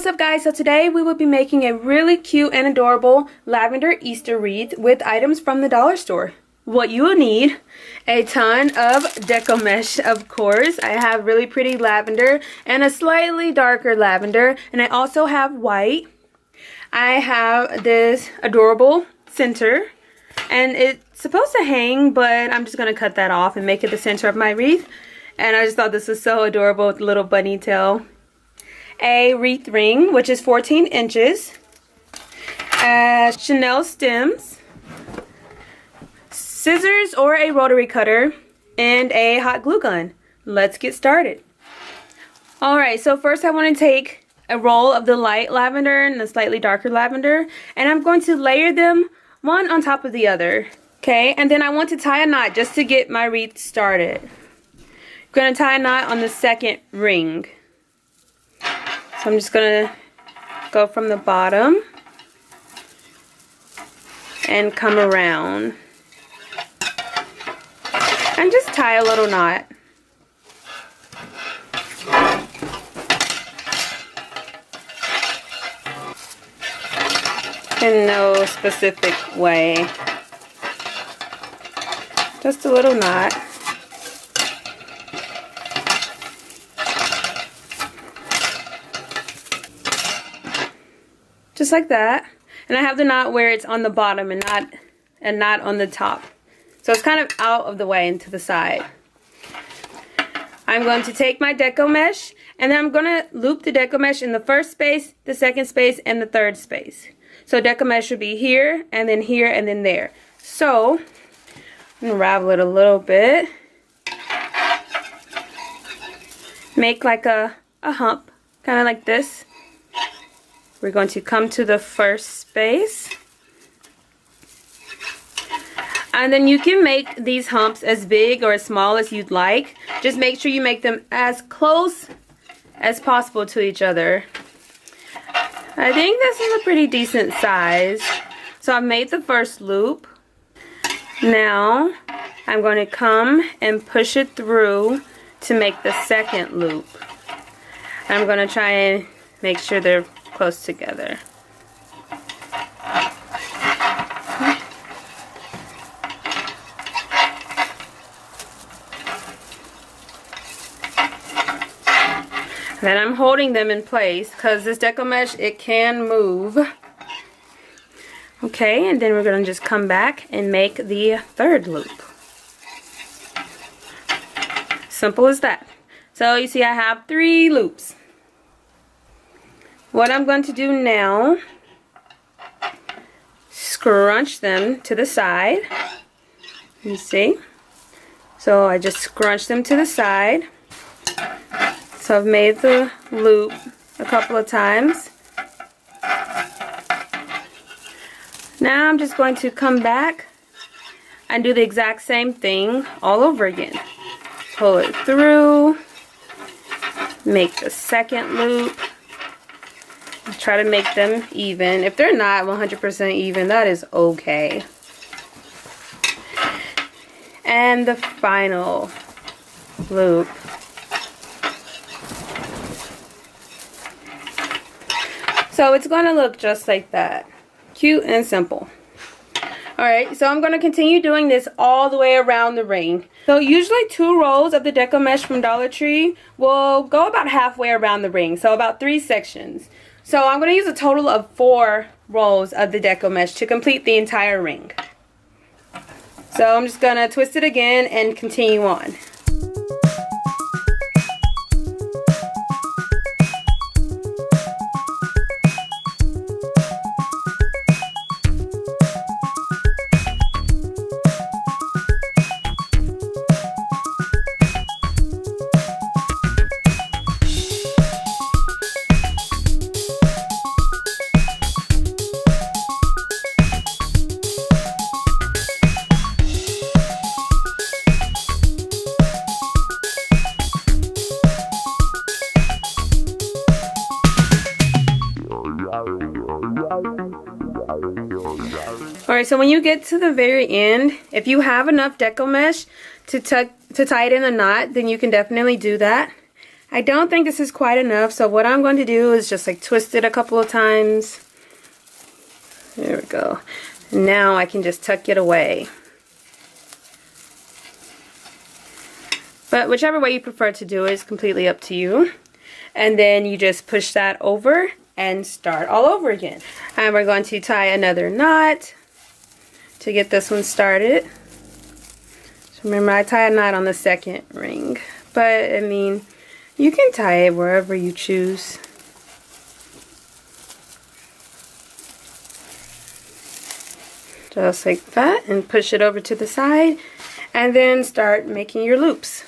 what's up guys? So today we will be making a really cute and adorable lavender Easter wreath with items from the dollar store. What you will need: a ton of deco mesh, of course. I have really pretty lavender and a slightly darker lavender, and I also have white. I have this adorable center, and it's supposed to hang, but I'm just going to cut that off and make it the center of my wreath. And I just thought this was so adorable with the little bunny tail. A wreath ring, which is 14 inches. Chanel stems. Scissors or a rotary cutter. And a hot glue gun. Let's get started. Alright, so first I want to take a roll of the light lavender and the slightly darker lavender. And I'm going to layer them one on top of the other. Okay, and then I want to tie a knot just to get my wreath started. I'm going to tie a knot on the second ring. So I'm just going to go from the bottom and come around and just tie a little knot. In no specific way. Just a little knot. Just like that. And I have the knot where it's on the bottom and not on the top. So it's kind of out of the way and to the side. I'm going to take my deco mesh and then I'm going to loop the deco mesh in the first space, the second space, and the third space. So deco mesh should be here and then there. So I'm going to unravel it a little bit. Make like a hump, kind of like this. We're going to come to the first space. And then you can make these humps as big or as small as you'd like. Just make sure you make them as close as possible to each other. I think this is a pretty decent size. So I've made the first loop. Now I'm going to come and push it through to make the second loop. I'm going to try and make sure they're close together. Then I'm holding them in place because this deco mesh, it can move. Okay, and then we're going to just come back and make the third loop. Simple as that. So you see I have 3 loops. What I'm going to do now, scrunch them to the side. You see? So I just scrunch them to the side. So I've made the loop a couple of times. Now I'm just going to come back and do the exact same thing all over again. Pull it through, make the second loop. Try to make them even. If they're not 100% even, that is okay. And the final loop. So it's going to look just like that. Cute and simple. Alright, so I'm going to continue doing this all the way around the ring. So usually 2 rolls of the deco mesh from Dollar Tree will go about halfway around the ring. So about 3 sections. So I'm going to use a total of 4 rolls of the deco mesh to complete the entire ring. So I'm just going to twist it again and continue on. Alright, so when you get to the very end, if you have enough deco mesh to tie it in a knot, then you can definitely do that. I don't think this is quite enough, so what I'm going to do is just like twist it a couple of times. There we go. Now I can just tuck it away. But whichever way you prefer to do it is completely up to you. And then you just push that over and start all over again. And we're going to tie another knot to get this one started. So remember, I tie a knot on the second ring. But, I mean, you can tie it wherever you choose. Just like that, and push it over to the side, and then start making your loops.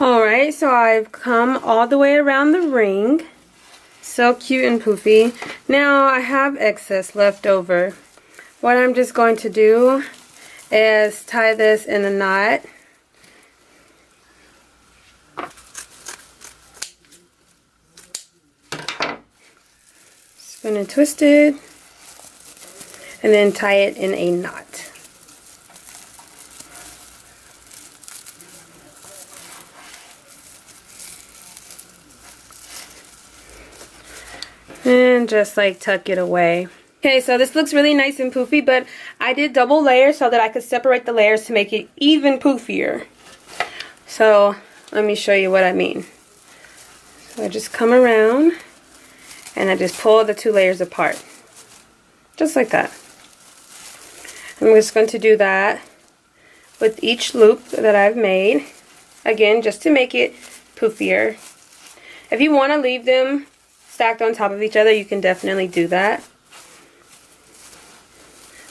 Alright, so I've come all the way around the ring. So cute and poofy. Now I have excess left over. What I'm just going to do is tie this in a knot. Just going to twist it and then tie it in a knot. And just like tuck it away. Okay, so this looks really nice and poofy, but I did double layer so that I could separate the layers to make it even poofier. So let me show you what I mean. So I just come around and I just pull the two layers apart. Just like that. I'm just going to do that with each loop that I've made. Again, just to make it poofier. If you want to leave them stacked on top of each other, you can definitely do that.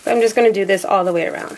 But I'm just going to do this all the way around.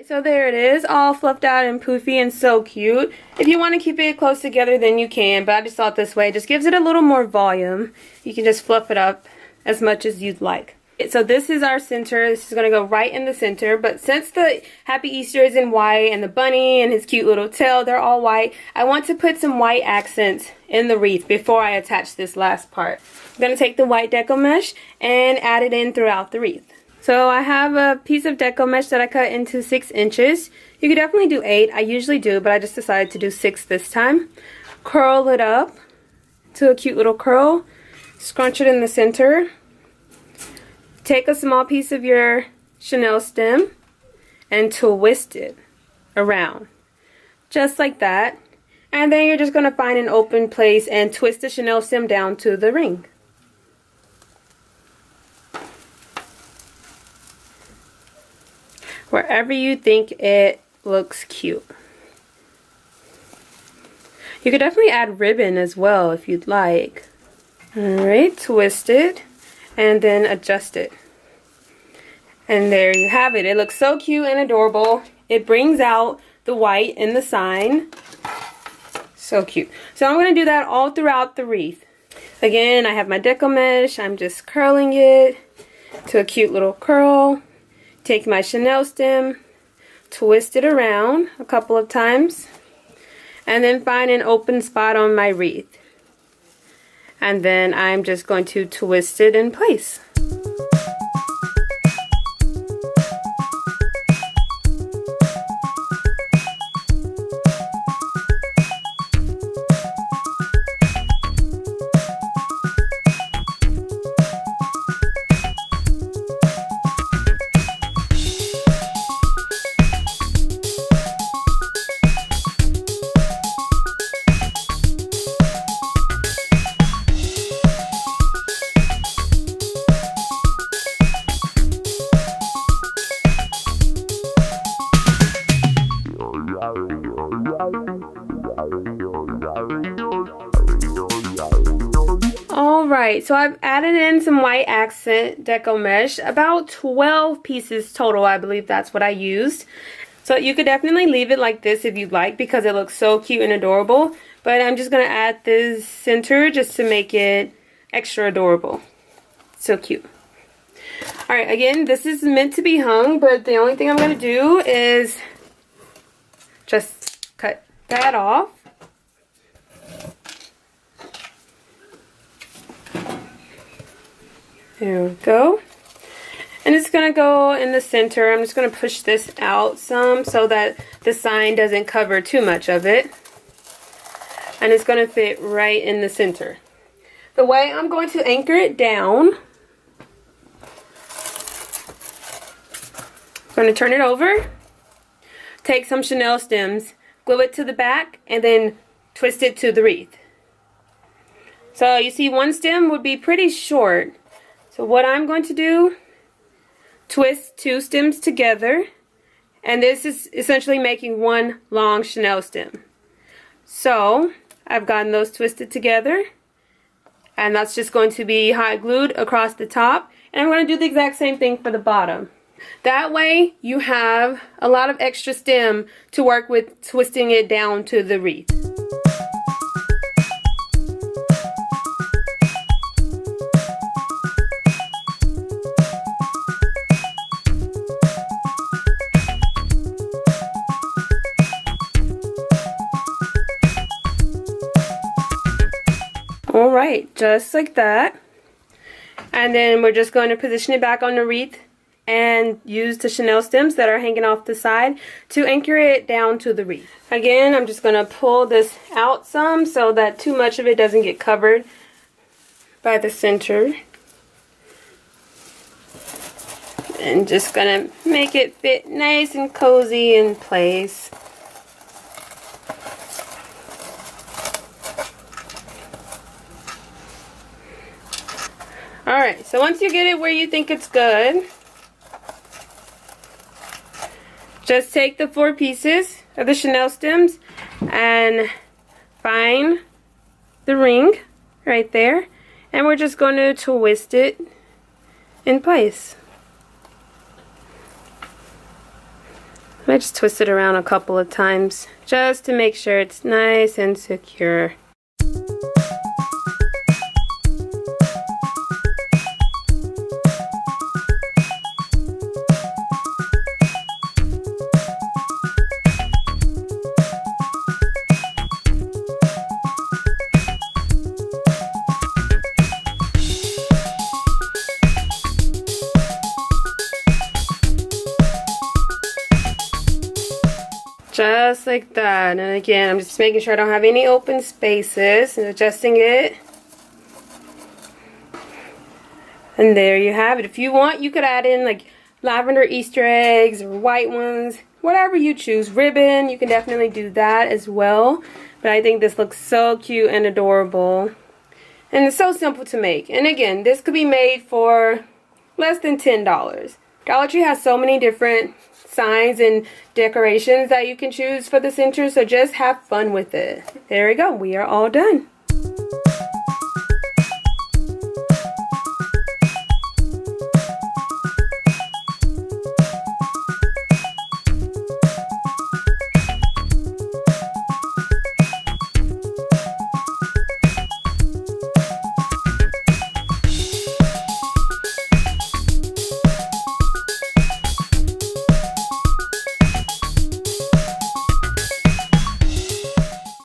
So there it is, all fluffed out and poofy and so cute. If you want to keep it close together, then you can, but I just thought this way. It just gives it a little more volume. You can just fluff it up as much as you'd like. So this is our center. This is going to go right in the center, but since the Happy Easter is in white and the bunny and his cute little tail, they're all white, I want to put some white accents in the wreath before I attach this last part. I'm going to take the white deco mesh and add it in throughout the wreath. So I have a piece of deco mesh that I cut into 6 inches. You could definitely do 8. I usually do, but I just decided to do 6 this time. Curl it up to a cute little curl. Scrunch it in the center. Take a small piece of your chenille stem and twist it around. Just like that. And then you're just going to find an open place and twist the chenille stem down to the ring. Wherever you think it looks cute. You could definitely add ribbon as well if you'd like. Alright, twist it and then adjust it. And there you have it. It looks so cute and adorable. It brings out the white in the sign. So cute. So I'm going to do that all throughout the wreath. Again, I have my deco mesh. I'm just curling it to a cute little curl. Take my chenille stem, twist it around a couple of times, and then find an open spot on my wreath. And then I'm just going to twist it in place. Alright, so I've added in some white accent deco mesh, about 12 pieces total, I believe that's what I used. So you could definitely leave it like this if you'd like because it looks so cute and adorable. But I'm just going to add this center just to make it extra adorable. So cute. Alright, again, this is meant to be hung, but the only thing I'm going to do is just cut that off. There we go. And it's going to go in the center. I'm just going to push this out some so that the sign doesn't cover too much of it. And it's going to fit right in the center. The way I'm going to anchor it down, I'm going to turn it over, take some chenille stems, glue it to the back, and then twist it to the wreath. So you see one stem would be pretty short. So what I'm going to do, twist two stems together, and this is essentially making one long chenille stem. So I've gotten those twisted together, and that's just going to be hot glued across the top, and I'm going to do the exact same thing for the bottom. That way you have a lot of extra stem to work with twisting it down to the wreath. Alright, just like that. And then we're just going to position it back on the wreath and use the chenille stems that are hanging off the side to anchor it down to the wreath. Again, I'm just going to pull this out some so that too much of it doesn't get covered by the center. And just going to make it fit nice and cozy in place. Alright, so once you get it where you think it's good, just take the 4 pieces of the chenille stems and find the ring right there, and we're just going to twist it in place. I just twist it around a couple of times just to make sure it's nice and secure. Just like that. And again, I'm just making sure I don't have any open spaces and adjusting it. And there you have it. If you want, you could add in like lavender Easter eggs or white ones, whatever you choose. Ribbon, you can definitely do that as well. But I think this looks so cute and adorable. And it's so simple to make. And again, this could be made for less than $10. Dollar Tree has so many different signs and decorations that you can choose for the center, so just have fun with it. There we go, we are all done.